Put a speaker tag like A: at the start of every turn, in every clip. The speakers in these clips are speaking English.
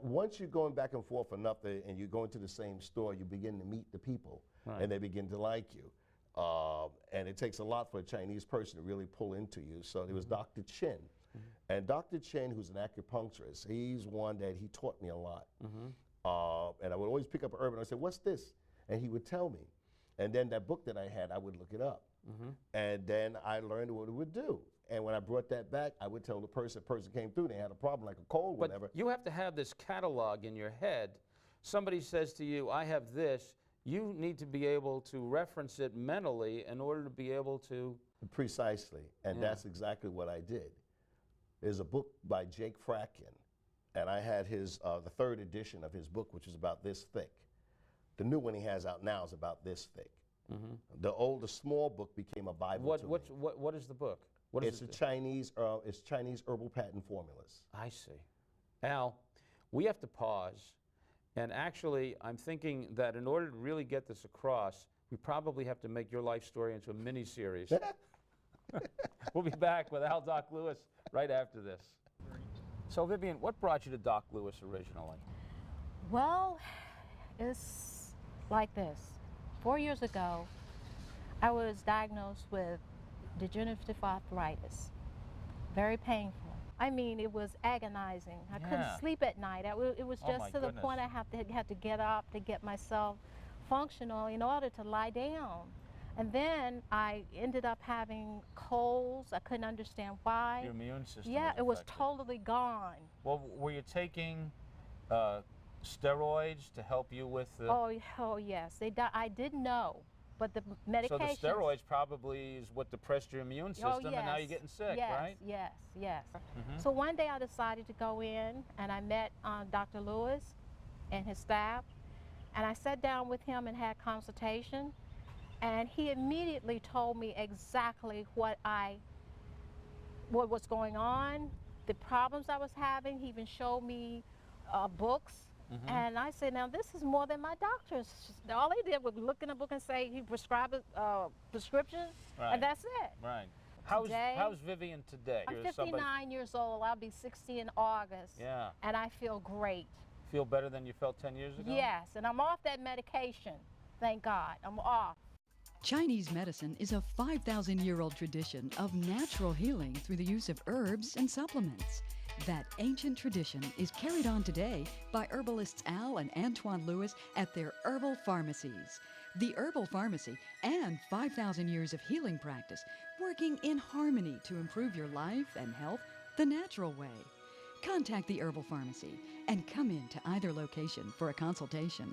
A: once you're going back and forth enough and you go into the same store, you begin to meet the people, and they begin to like you. And it takes a lot for a Chinese person to really pull into you. So there was Dr. Chin. And Dr. Chen, who's an acupuncturist, he's one that he taught me a lot. And I would always pick up an herb and I would say, what's this? And he would tell me. And then that book that I had, I would look it up. And then I learned what it would do. And when I brought that back, I would tell the person came through, they had a problem like a cold,
B: but
A: whatever.
B: You have to have this catalog in your head. Somebody says to you, I have this. You need to be able to reference it mentally in order to be able to...
A: Precisely. And that's exactly what I did. There's a book by Jake Fracken, and I had his the 3rd edition of his book, which is about this thick. The new one he has out now is about this thick. The small book became a Bible to me.
B: What is the book?
A: It's Chinese herbal patent formulas.
B: I see. Al, we have to pause, and actually I'm thinking that in order to really get this across, we probably have to make your life story into a mini-series. We'll be back with Al Doc Lewis right after this. So Vivian, what brought you to Doc Lewis originally?
C: Well, it's like this. 4 years ago, I was diagnosed with degenerative arthritis. Very painful. I mean, it was agonizing. I couldn't sleep at night. It was just to the point I had to get up to get myself functional in order to lie down. And then I ended up having colds. I couldn't understand why.
B: Your immune system
C: it was totally gone.
B: Well, were you taking steroids to help you with the...
C: Oh yes. I didn't know, but the medication...
B: So the steroids probably is what depressed your immune system, and now you're getting sick, right?
C: Yes. So one day I decided to go in, and I met Dr. Lewis and his staff, and I sat down with him and had consultation. And he immediately told me exactly what was going on, the problems I was having. He even showed me books. And I said, now this is more than my doctors. All they did was look in a book and say he prescribed a prescription, and that's it.
B: Right. How's Vivian today?
C: I'm 59 years old. I'll be 60 in August.
B: Yeah.
C: And I feel great.
B: Feel better than you felt 10 years ago?
C: Yes, and I'm off that medication. Thank God. I'm off.
D: Chinese medicine is a 5,000-year-old tradition of natural healing through the use of herbs and supplements. That ancient tradition is carried on today by herbalists Al and Antoine Lewis at their herbal pharmacies. The Herbal Pharmacy and 5,000 years of healing practice, working in harmony to improve your life and health the natural way. Contact the Herbal Pharmacy and come in to either location for a consultation.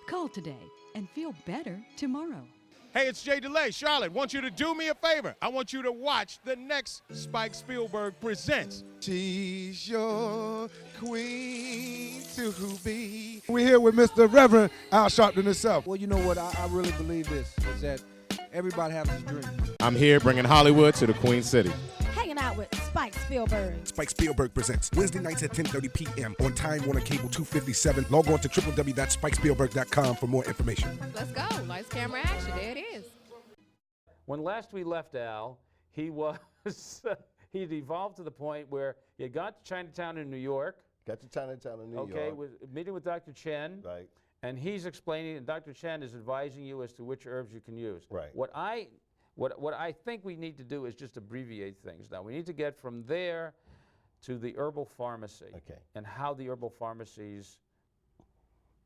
D: Call today and feel better tomorrow.
E: Hey, it's Jay DeLay. Charlotte, want you to do me a favor. I want you to watch the next Spike Spielberg Presents.
F: She's your queen to be. We're here with Mr. Reverend Al Sharpton himself.
G: Well, you know what? I really believe this, is that everybody has a dream.
E: I'm here bringing Hollywood to the Queen City.
H: Hanging out with Spike Spielberg.
I: Spike Spielberg Presents, Wednesday nights at 10:30 p.m. on Time Warner Cable 257. Log on to www.spikespielberg.com for more information.
H: Let's go. Lights, camera, action. There it is.
B: When last we left Al, he was he'd evolved to the point where he had got to Chinatown in New York.
A: Got to Chinatown in New York.
B: Okay, was meeting with Dr. Chen.
A: Right.
B: And he's explaining, and Dr. Chen is advising you as to which herbs you can use.
A: Right.
B: What I think we need to do is just abbreviate things. Now, we need to get from there to the herbal pharmacy.
A: Okay.
B: And how the herbal pharmacies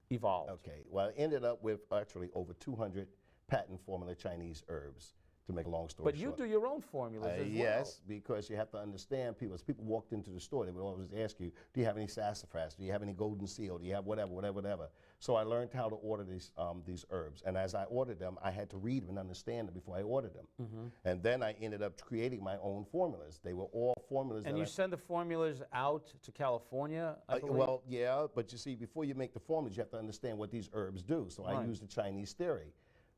B: evolved.
A: Okay. Well, I ended up with actually over 200 patent formula Chinese herbs, to make a long story short.
B: But you do your own formulas as well.
A: Yes, because you have to understand people. As people walked into the store, they would always ask you, do you have any sassafras? Do you have any golden seal? Do you have whatever? So I learned how to order these herbs. And as I ordered them, I had to read them and understand them before I ordered them. And then I ended up creating my own formulas. They were all formulas.
B: And you send the formulas out to California, I believe?
A: Well, yeah, but you see, before you make the formulas, you have to understand what these herbs do. So I used the Chinese theory,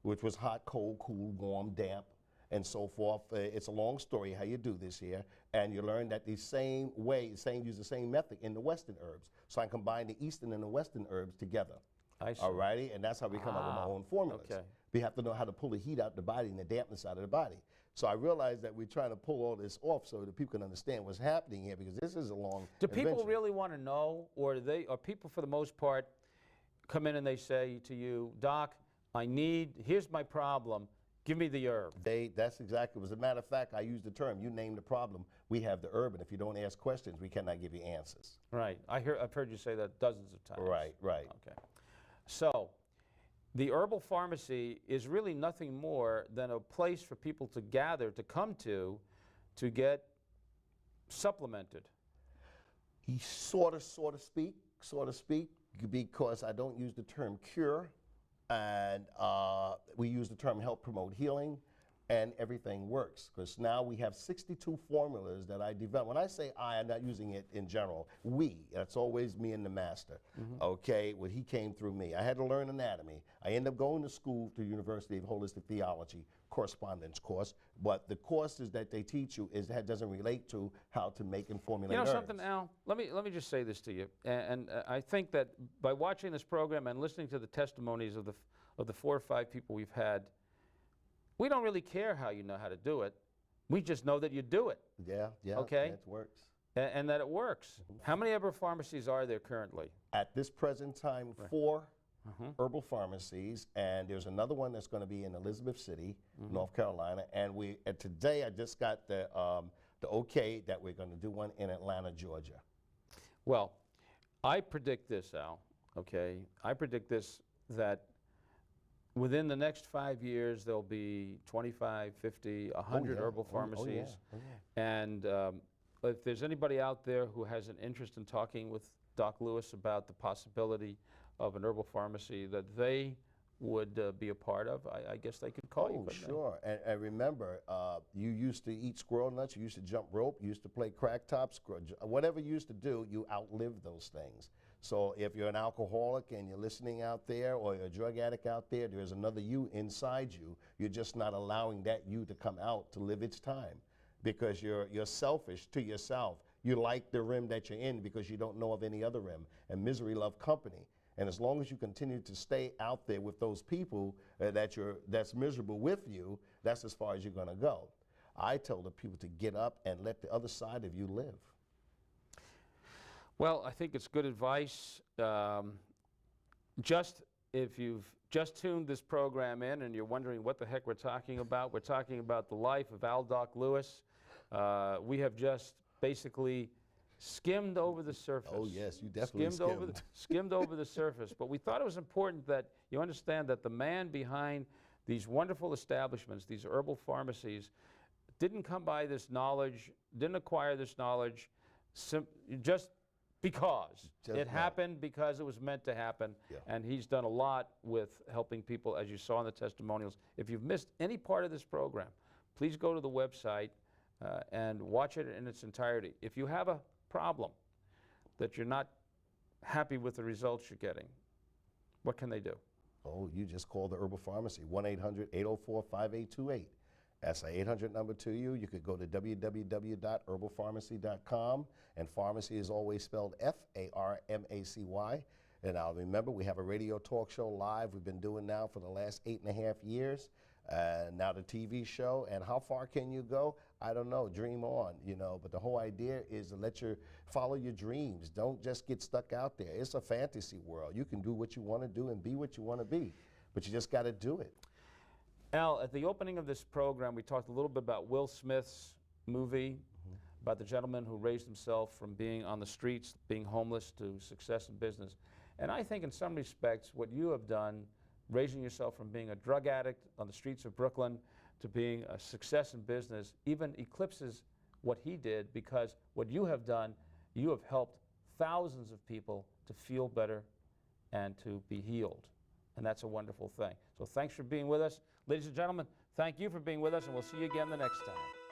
A: which was hot, cold, cool, warm, damp, and so forth. It's a long story how you do this here, and you learn that the same way, use the same method in the Western herbs. So I combine the Eastern and the Western herbs together.
B: I see.
A: Alrighty, and that's how we come up with my own formulas.
B: Okay.
A: We have to know how to pull the heat out of the body and the dampness out of the body. So I realized that we're trying to pull all this off so that people can understand what's happening here, because this is a long
B: Do people
A: adventure.
B: really want to know, or are people for the most part come in and they say to you, Doc, here's my problem, give me the herb?
A: That's exactly. As a matter of fact, I use the term, you name the problem, we have the herb, and if you don't ask questions, we cannot give you answers.
B: Right. I've heard you say that dozens of times.
A: Right, right.
B: Okay. So the herbal pharmacy is really nothing more than a place for people to gather, to come to get supplemented.
A: Sort of speak, because I don't use the term cure, and we use the term help promote healing, and everything works. Because now we have 62 formulas that I developed. When I say I'm not using it in general. That's always me and the master. Okay, well, he came through me. I had to learn anatomy. I ended up going to school to the University of Holistic Theology, correspondence course, but the courses that they teach you doesn't relate to how to make and formulate
B: You know
A: herbs.
B: something, Al? Let me just say this to you, and I think that by watching this program and listening to the testimonies of the 4 or 5 people we've had, we don't really care how you know how to do it. We just know that you do it.
A: Yeah,
B: Okay?
A: It works.
B: And that it works. How many herbal pharmacies are there currently?
A: At this present time, 4 herbal pharmacies, and there's another one that's going to be in Elizabeth City, North Carolina, and today I just got the okay that we're going to do one in Atlanta, Georgia.
B: Well, I predict this, Al, okay? I predict this, that within the next 5 years, there'll be 25, 50, 100 herbal pharmacies. And if there's anybody out there who has an interest in talking with Doc Lewis about the possibility of an herbal pharmacy that they would be a part of, I guess they could call you.
A: Oh, sure. And remember, you used to eat squirrel nuts, you used to jump rope, you used to play crack tops, whatever you used to do, you outlived those things. So if you're an alcoholic and you're listening out there, or you're a drug addict out there, there's another you inside you. You're just not allowing that you to come out to live its time, because you're selfish to yourself. You like the rim that you're in because you don't know of any other rim, and misery love company. And as long as you continue to stay out there with those people that's miserable with you, that's as far as you're going to go. I tell the people to get up and let the other side of you live.
B: Well, I think it's good advice. If you've just tuned this program in and you're wondering what the heck we're talking about the life of Al Doc Lewis. We have just basically skimmed over the surface.
A: Oh yes, you definitely
B: skimmed over the surface. But we thought it was important that you understand that the man behind these wonderful establishments, these herbal pharmacies, didn't come by this knowledge, didn't acquire this knowledge just because. It happened because it was meant to happen.
A: Yeah.
B: And he's done a lot with helping people, as you saw in the testimonials. If you've missed any part of this program, please go to the website and watch it in its entirety. If you have a problem that you're not happy with the results you're getting, what can they do?
A: Oh, you just call the herbal pharmacy, 1-800-804-5828. That's an 800 number to you. You could go to www.herbalfarmacy.com, and pharmacy is always spelled F-A-R-M-A-C-Y. And I'll remember, we have a radio talk show live we've been doing now for the last 8.5 years. Now the TV show, and how far can you go? I don't know, dream on, but the whole idea is to follow your dreams. Don't just get stuck out there. It's a fantasy world. You can do what you want to do and be what you want to be, but you just got to do it.
B: Al, at the opening of this program, we talked a little bit about Will Smith's movie, about the gentleman who raised himself from being on the streets, being homeless, to success in business. And I think in some respects, what you have done, raising yourself from being a drug addict on the streets of Brooklyn to being a success in business, even eclipses what he did, because what you have done, you have helped thousands of people to feel better and to be healed. And that's a wonderful thing. So thanks for being with us. Ladies and gentlemen, thank you for being with us, and we'll see you again the next time.